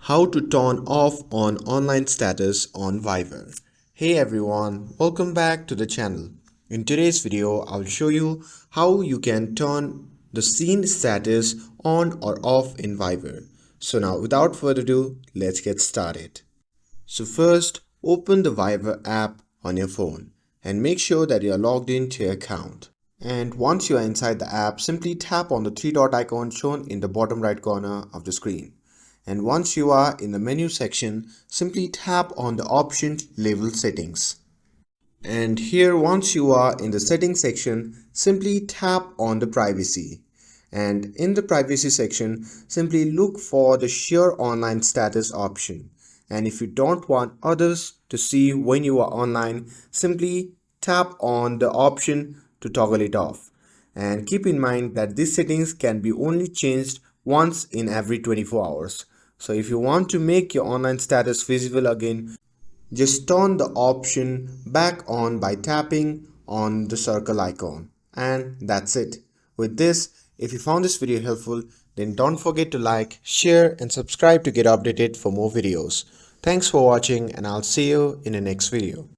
How to turn off on online status on Viber. Hey everyone, welcome back to the channel. In today's video, I'll show you how you can turn the seen status on or off in Viber. So now without further ado, let's get started. So first, open the Viber app on your phone and make sure that you are logged into your account. And once you are inside the app, simply tap on the three dot icon shown in the bottom right corner of the screen. And once you are in the menu section, simply tap on the option label settings. And here once you are in the settings section, simply tap on the privacy. And in the privacy section, simply look for the share online status option. And if you don't want others to see when you are online, simply tap on the option to toggle it off. And keep in mind that these settings can be only changed once in every 24 hours. So if you want to make your online status visible again, just turn the option back on by tapping on the circle icon. And that's it. With this, if you found this video helpful, then don't forget to like, share and subscribe to get updated for more videos. Thanks for watching and I'll see you in the next video.